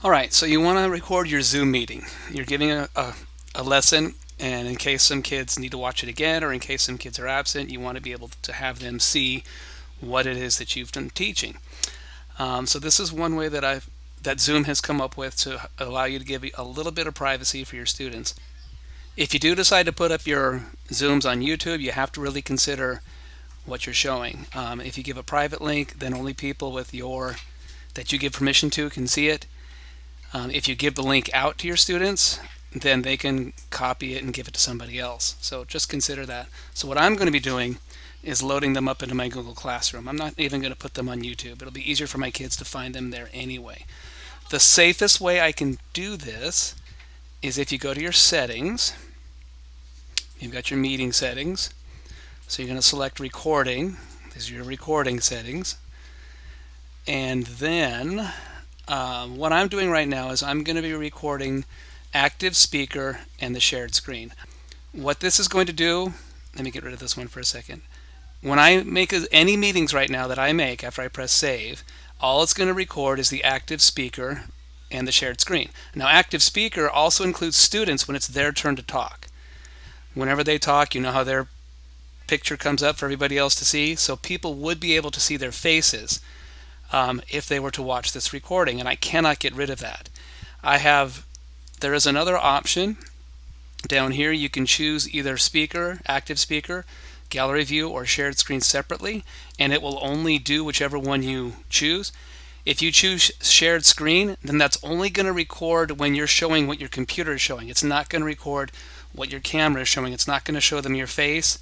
All right, so you want to record your Zoom meeting. You're giving a lesson, and in case some kids need to watch it again or in case some kids are absent, you want to be able to have them see what it is that you've been teaching. So this is one way that Zoom has come up with to allow you to give a little bit of privacy for your students. If you do decide to put up your Zooms on YouTube, you have to really consider what you're showing. If you give a private link, then only people that you give permission to can see it. If you give the link out to your students, then they can copy it and give it to somebody else. So just consider that. So what I'm going to be doing is loading them up into my Google Classroom. I'm not even going to put them on YouTube. It'll be easier for my kids to find them there anyway. The safest way I can do this is if you go to your settings. You've got your meeting settings. So you're going to select recording. These are your recording settings. And then what I'm doing right now is I'm going to be recording active speaker and the shared screen. What this is going to do, let me get rid of this one for a second. When I make any meetings right now that I make after I press save, all it's going to record is the active speaker and the shared screen. Now, active speaker also includes students when it's their turn to talk. Whenever they talk, you know how their picture comes up for everybody else to see, so people would be able to see their faces if they were to watch this recording, and I cannot get rid of that. There is another option down here. You can choose either speaker, active speaker, gallery view, or shared screen separately, and it will only do whichever one you choose. If you choose shared screen, then that's only going to record when you're showing what your computer is showing. It's not going to record what your camera is showing. It's not going to show them your face.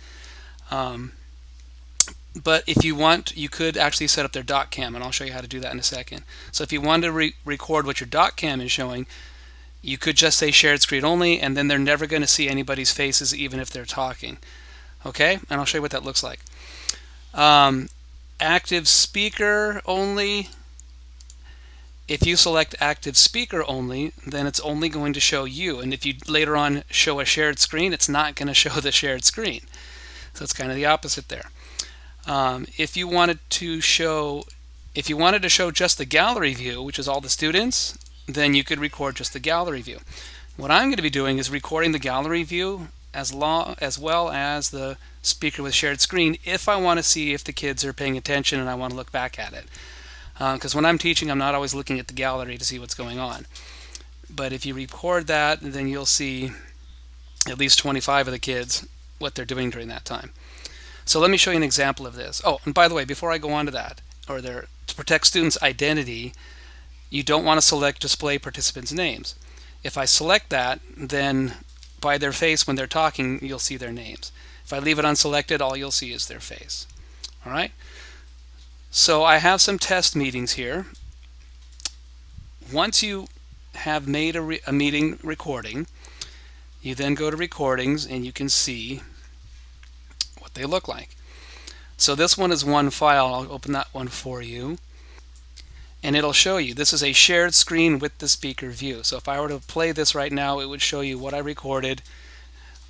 But if you want, you could actually set up their doc cam, and I'll show you how to do that in a second. So if you want to record what your doc cam is showing, you could just say shared screen only, and then they're never going to see anybody's faces even if they're talking. Okay, and I'll show you what that looks like. Active speaker only. If you select active speaker only, then it's only going to show you, and if you later on show a shared screen, it's not going to show the shared screen. So it's kind of the opposite there. If you wanted to show just the gallery view, which is all the students, then you could record just the gallery view. What I'm going to be doing is recording the gallery view as well as the speaker with shared screen if I want to see if the kids are paying attention and I want to look back at it. Because when I'm teaching, I'm not always looking at the gallery to see what's going on. But if you record that, then you'll see at least 25 of the kids, what they're doing during that time. So let me show you an example of this. Oh, and by the way, before I go on to that, to protect students' identity, you don't want to select display participants' names. If I select that, then by their face when they're talking, you'll see their names. If I leave it unselected, all you'll see is their face. All right? So I have some test meetings here. Once you have made a meeting recording, you then go to recordings and you can see what they look like. So this one is one file. I'll open that one for you. And it'll show you this is a shared screen with the speaker view. So if I were to play this right now, it would show you what I recorded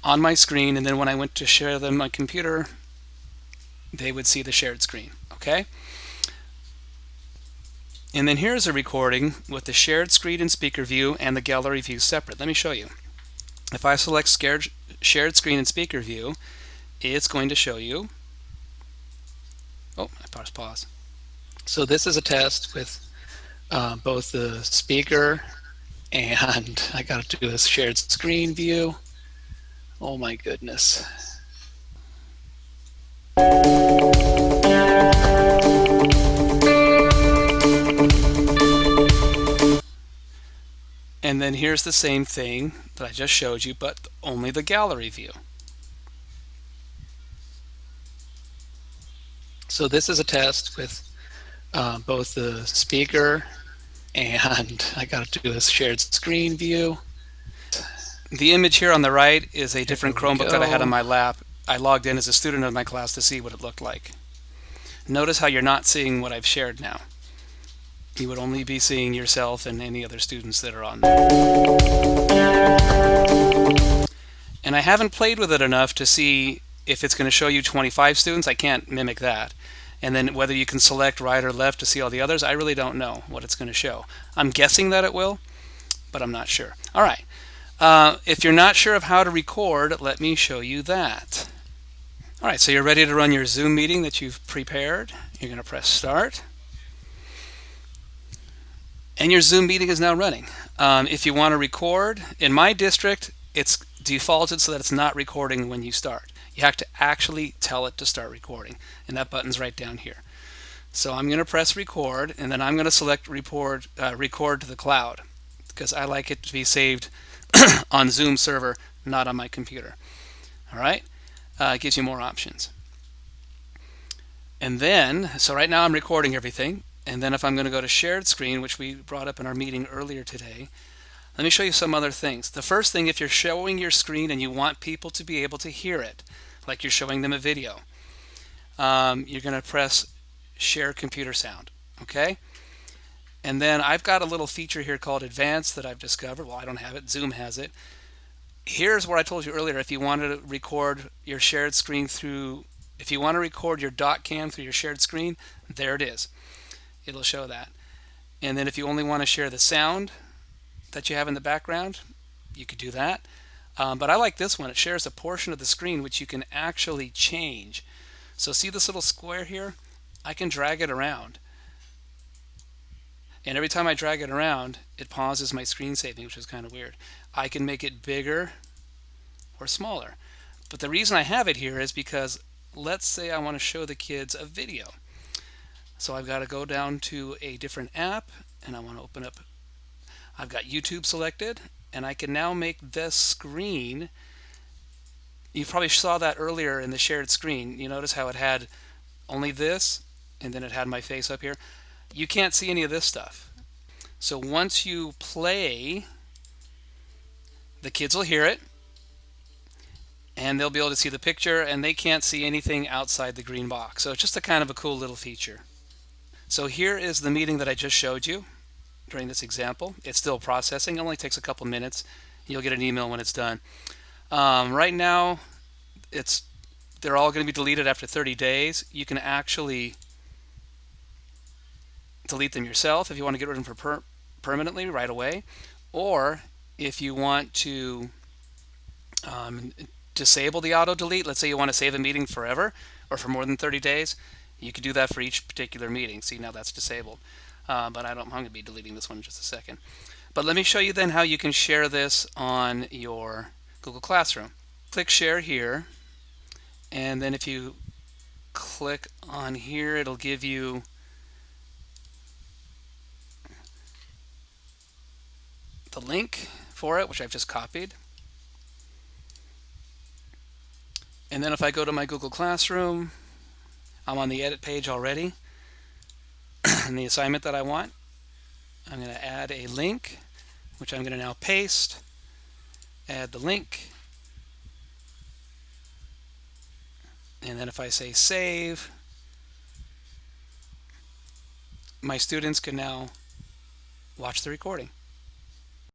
on my screen, and then when I went to share them on my computer, they would see the shared screen. Okay? And then here's a recording with the shared screen and speaker view and the gallery view separate. Let me show you. If I select shared screen and speaker view, it's going to show you. Oh, I pressed pause. So this is a test with both the speaker and I got to do a shared screen view. Oh my goodness. And then here's the same thing that I just showed you, but only the gallery view. So this is a test with both the speaker and I got to do a shared screen view. The image here on the right is a different Chromebook that I had on my lap. I logged in as a student of my class to see what it looked like. Notice how you're not seeing what I've shared now. You would only be seeing yourself and any other students that are on there. And I haven't played with it enough to see if it's going to show you 25 students. I can't mimic that. And then whether you can select right or left to see all the others, I really don't know what it's going to show. I'm guessing that it will, but I'm not sure. All right. If you're not sure of how to record, let me show you that. All right, so you're ready to run your Zoom meeting that you've prepared. You're going to press start. And your Zoom meeting is now running. If you want to record, in my district, it's defaulted so that it's not recording when you start. You have to actually tell it to start recording, and that button's right down here. So I'm going to press record, and then I'm going to select record to the cloud, because I like it to be saved on Zoom server, not on my computer. All right, it gives you more options. And then, so right now I'm recording everything, and then if I'm going to go to shared screen, which we brought up in our meeting earlier today, let me show you some other things. The first thing, if you're showing your screen and you want people to be able to hear it, like you're showing them a video, you're going to press share computer sound, okay? And then I've got a little feature here called advanced that I've discovered. Well, I don't have it, Zoom has it. Here's where I told you earlier, if you want to record your shared screen through, if you want to record your dot cam through your shared screen, there it is. It'll show that. And then if you only want to share the sound that you have in the background, you could do that. But I like this one. It shares a portion of the screen which you can actually change. So see this little square here? I can drag it around. And every time I drag it around, it pauses my screen saving, which is kind of weird. I can make it bigger or smaller. But the reason I have it here is because let's say I want to show the kids a video. So I've got to go down to a different app, and I want to open up, I've got YouTube selected, and I can now make this screen, you probably saw that earlier in the shared screen. You notice how it had only this, and then it had my face up here. You can't see any of this stuff. So once you play, the kids will hear it, and they'll be able to see the picture, and they can't see anything outside the green box. So it's just a kind of a cool little feature. So here is the meeting that I just showed you during this example. It's still processing. It only takes a couple minutes. You'll get an email when it's done. Right now, they're all going to be deleted after 30 days. You can actually delete them yourself if you want to get rid of them permanently right away, or if you want to disable the auto delete. Let's say you want to save a meeting forever or for more than 30 days, you could do that for each particular meeting. See, now that's disabled, but I'm going to be deleting this one in just a second. But let me show you then how you can share this on your Google Classroom. Click share here, and then if you click on here, it'll give you the link for it, which I've just copied. And then if I go to my Google Classroom, I'm on the edit page already. And the assignment that I want, I'm going to add a link, which I'm going to now paste, add the link, and then if I say save, my students can now watch the recording.